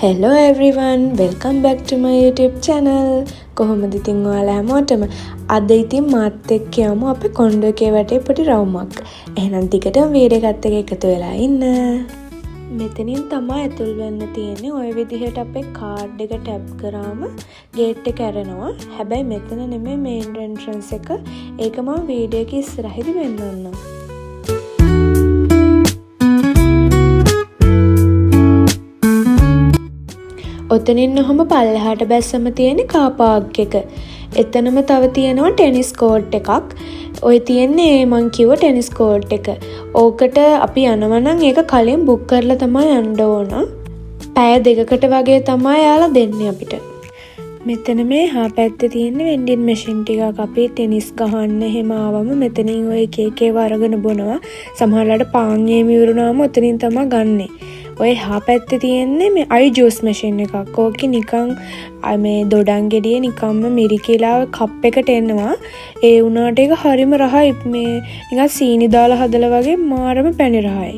Hello everyone, welcome back to my YouTube channel. කොහොමද ඉතින් ඔයාලා හැමෝටම අද ඉතින් මාත් එක්ක යමු අපේ කොණ්ඩෝ එකේ වටේ පොඩි රවුමක්. එහෙනම් ටිකටම වීඩියෝ එකත් එක්ක එකතු වෙලා ඉන්න. මෙතනින් තමයි ඇතුල් වෙන්න තියෙන්නේ. ඔය විදිහට අපේ කාඩ් එක ටැප් කරාම ගේට් එක ඇරෙනවා. හැබැයි මෙතන නෙමෙයි මේන් එන්ට්‍රන්ස් එක. ඒක මම වීඩියෝ එකේ ඉස්සරහදී පෙන්නන්නම්. ඔතනින් ඔහොම පල්ලෙහාට බැස්සම තියෙන කාර් පාක් එක. එතනම තව තියෙනවා ටෙනිස් කෝට් එකක්. ඔය තියෙන්නේ මං කිව්ව ටෙනිස් කෝට් එක. ඕකට අපි යනවා නම් ඒක කලින් බුක් කරලා තමයි යන්න ඕන. පැය දෙකකට වගේ තමයි යාලා දෙන්නේ අපිට. මෙතන මේ හා පැත්තේ තියෙන වෙන්ඩින් මැෂින් ටිකක් අපි ටෙනිස් ගහන්න එහෙම ආවම මෙතනින් ඔය එක එක ඒවා අරගෙන බොනවා. සමහරවිට පාන් එහෙම ඉවරුනාම ඔතනින් තමයි ගන්නෙ. ඔය හා පැත්තේ තියෙන්නේ මේ අයි ජූස් මැෂින් එකක්. ඕකේ නිකන් මේ දොඩම් ගෙඩිය නිකම්ම මිරිකිලා කප් එකට එනවා. ඒ වුණාට ඒක හරිම රහයි. මේ නිකන් සීනි දාලා හදලා වගේ මාරම පැණි රහයි.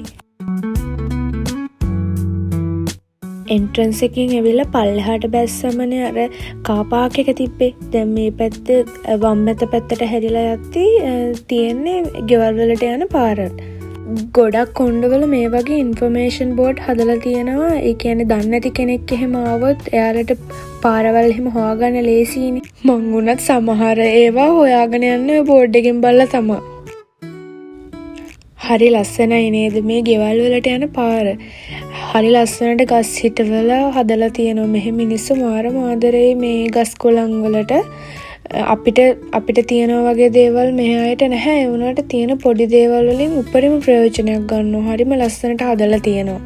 එන්ට්‍රන්ස් එකකින් ඇවිල්ලා පල්ලෙහාට බැස්සමනේ අර කාර් පාක් එක තිබ්බේ. දැන් මේ පැත්තේ වම් මැත පැත්තට හැරිලා යද්දී තියෙන්නේ ගෙවල් වලට යන පාරට. ගොඩක් කොණ්ඩවල මේ වගේ ඉන්ෆර්මේෂන් බෝඩ් හදලා තියෙනවා. ඒ කියන්නේ දන්නේ නැති කෙනෙක් එහෙම ආවොත් එයාලට පාරවල් එහෙම හොයාගන්න ලේසියිනේ. මං උනත් සමහර ඒවා හොයාගෙන යන්නේ ඔය බෝඩ් එකෙන් බලලා තමයි. හරි ලස්සනයි නේද මේ ගෙවල් වලට යන පාර. හරි ලස්සනට ගස් හිටවල හදලා තියෙනවා. මෙහෙ මිනිස්සු මාරම ආදරේ මේ ගස් කොළන් වලට. අපිට තියෙනවා වගේ දේවල් මෙහා අයට නැහැ. ඒ වුණාට තියෙන පොඩි දේවල් වලින් උපරිම ප්‍රයෝජනයක් ගන්නවා. හරිම ලස්සනට හදලා තියෙනවා.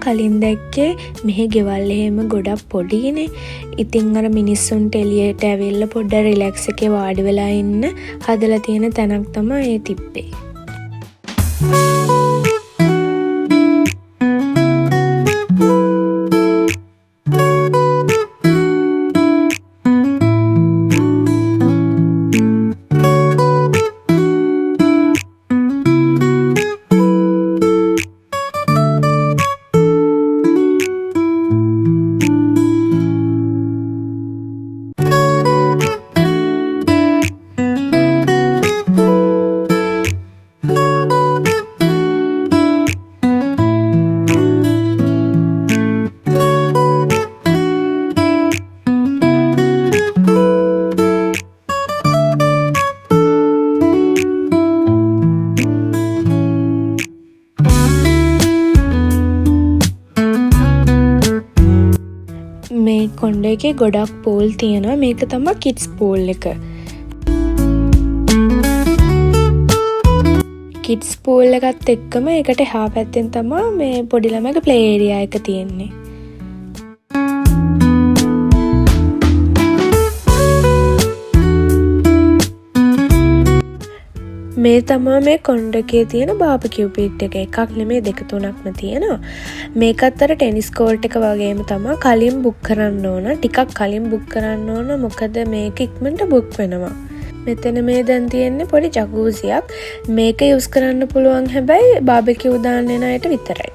කලින් දැක්කේ මෙහි ගෙවල් එහෙම ගොඩක් පොඩිනේ. ඉතින් අර මිනිස්සුන්ට එළියට ඇවිල්ලා පොඩ්ඩක් රිලැක්ස් එකේ වාඩි වෙලා ඉන්න හදලා තියෙන තැනක් තමයි ඒ තිබ්බේ. මේ කොණ්ඩෝ එකේ ගොඩක් පූල් තියෙනවා. මේක තමයි කිඩ්ස් පූල් එක. කිඩ්ස් පූල් එකත් එක්කම ඒකට එහා පැත්තෙන් තමයි මේ පොඩි ළමයිගේ ප්ලේ ඒරියා එක තියෙන්නේ. මේ තමයි මේ කොණ්ඩෝ එකේ තියෙන බාබකියු පිට් එක. එකක් නෙමෙයි දෙක තුනක්ම තියෙනවා. මේකත් අර ටෙනිස් කෝට් එක වගේම තමයි කලින් බුක් කරන්න ඕන. ටිකක් කලින් බුක් කරන්න ඕන. මොකද මේක ඉක්මනට බුක් වෙනවා. මෙතන මේ දැන් තියෙන්නේ පොඩි ජකූසියක්. මේක යූස් කරන්න පුළුවන් හැබැයි බාබකියු දාන්න එන අයට විතරයි.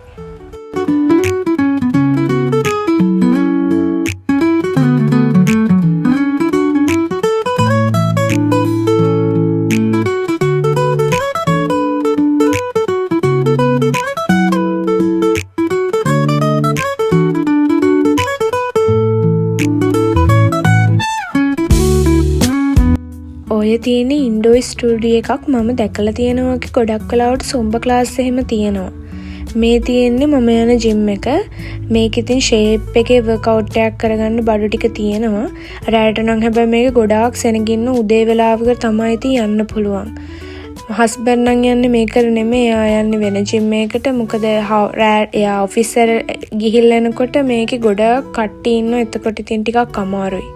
තියෙන්නේ ඉන්ඩෝර් ස්ටුඩියෝ එකක්. මම දැකලා තියෙනවා ගොඩක් වෙලාවට සුම්බා ක්ලාස් එහෙම තියෙනවා. මේ තියෙන්නේ මම යන ජිම් එක. මේක ඉතින් ෂේප් එකේ වර්ක්අවුට් එකක් කරගන්න බඩු ටික තියෙනවා. රැයට නම් හැබැයි මේක ගොඩාක් සෙනගින්න උදේ වෙලාවක තමයි ඉතින් යන්න පුළුවන්. හස්බන්ඩ් නම් යන්නේ මේකට නෙමෙයි. එයා යන්නේ වෙන ජිම් එකකට. මොකද එයා ඔෆිස් එකට ගිහිල්ලා එනකොට මේකේ ගොඩාක් කට්ටිය ඉන්නවා. එතකොට ඉතින් ටිකක් අමාරුයි.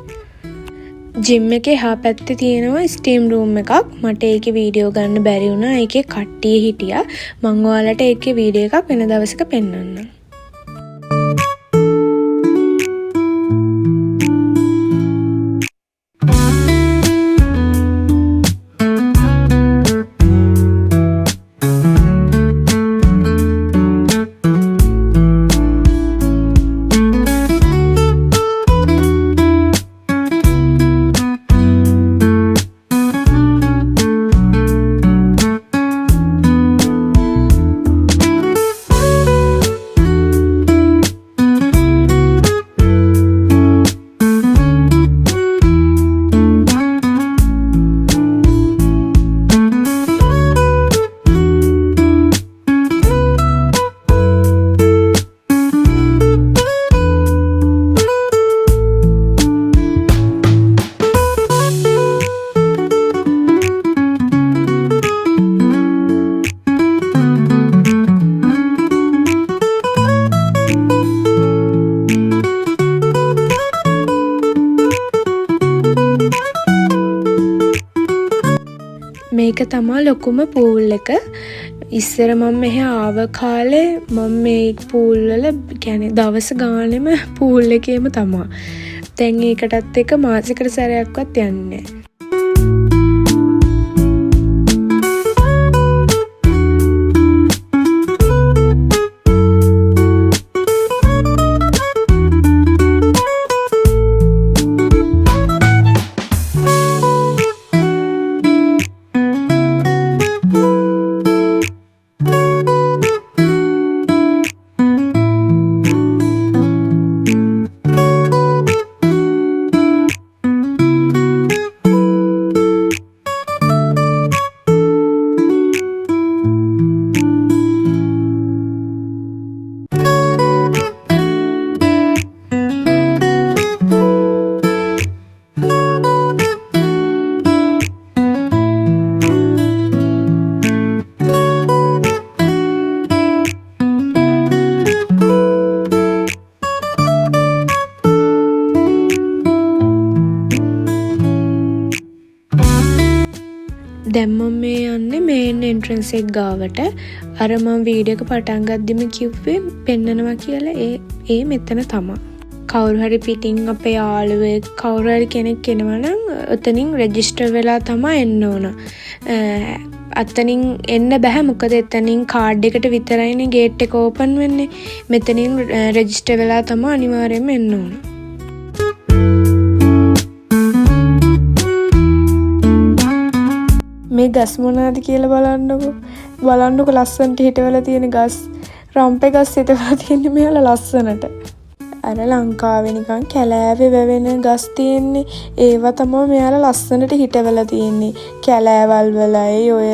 ජිම් එකේ එහා පැත්තේ තියෙනවා ස්ටීම් රූම් එකක්. මට ඒකේ වීඩියෝ ගන්න බැරි වුණා. ඒකේ කට්ටිය හිටියා. මම ඔයාලට ඒකේ වීඩියෝ එකක් වෙන දවසක පෙන්නන්නම්. මේක තමයි ලොකුම පූල් එක. ඉස්සර මම මෙහි ආව කාලේ මම මේ පූල් වල කියන්නේ දවස් ගානෙම පූල් එකේම තමයි. දැන් ඒකටත් එක මාසෙකට සැරයක්වත් යන්නේ නැහැ. දැන් මම මේ යන්නේ මේන් එන්ට්‍රන්ස් එක ගාවට. අර මම වීඩියෝ එක පටන් ගද්දිම කිව්වේ පෙන්නනවා කියලා. ඒ මෙතන තමයි. කවුරු හරි පිටින් අපේ යාළුවෙක් කවුරු හරි කෙනෙක් එනවා නම් එතනින් රෙජිස්ටර් වෙලා තමයි එන්න ඕන. අතනින් එන්න බෑ. මොකද එතනින් කාඩ් එකට විතරයිනේ ගේට් එක ඕපන් වෙන්නේ. මෙතනින් රෙජිස්ටර් වෙලා තමයි අනිවාර්යයෙන්ම එන්න ඕන. මේ ගස් මොනවාද කියලා බලන්නකො ලස්සනට හිටවලා තියෙන ගස්. රම්පේ ගස් හිටවලා තියෙන්නේ මෙයාලා ලස්සනට. අර ලංකාවේ නිකන් කැලෑවේ වැවෙන ගස් තියෙන්නේ. ඒවා තමයි මෙයාලා ලස්සනට හිටවලා තියෙන්නේ. කැලෑවල් වලයි ඔය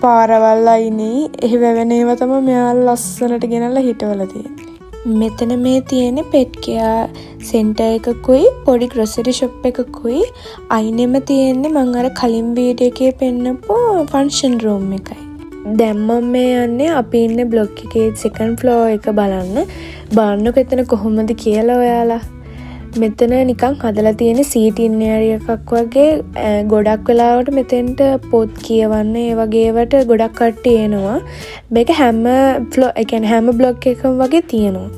පාරවල් අයිනේ එහෙ වැවෙන ඒවා තමයි මෙයාලා ලස්සනට ගෙනල්ලා හිටවලා තියෙන්නේ. මෙතන මේ තියෙන්නේ පෙට් කෙයා සෙන්ටර් එකකුයි පොඩි ග්‍රොසරි ෂොප් එකකුයි. අයිනෙම තියෙන්නේ මම අර කලින් වීඩියෝ එකේ පෙන්නපු ෆන්ක්ෂන් රූම් එකයි. දැන් මම මේ යන්නේ අපි ඉන්න බ්ලොක් එකේ සෙකන්ඩ් ෆ්ලෝර් එක බලන්න. බලන්නකො එතන කොහොමද කියලා ඔයාලා. මෙතන නිකන් හදලා තියෙන සීටින් ඒරියා එකක් වගේ. ගොඩක් වෙලාවට මෙතෙන්ට පොත් කියවන්න ඒ වගේ ඒවට ගොඩක් කට්ටිය එනවා. මේක හැම ෆ්ලෝර් ඒ කියන්නේ හැම බ්ලොක් එකකම වගේ තියෙනවා.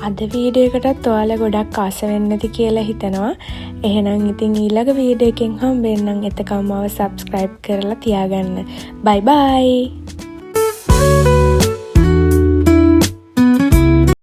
අද වීඩියෝ එකටත් ඔයාලා ගොඩක් ආස වෙන්න ඇති කියලා හිතනවා. එහෙනම් ඉතින් ඊළඟ වීඩියෝ එකෙන් හම්බෙන්නම්. එතකම් මාව subscribe කරලා තියාගන්න. bye bye.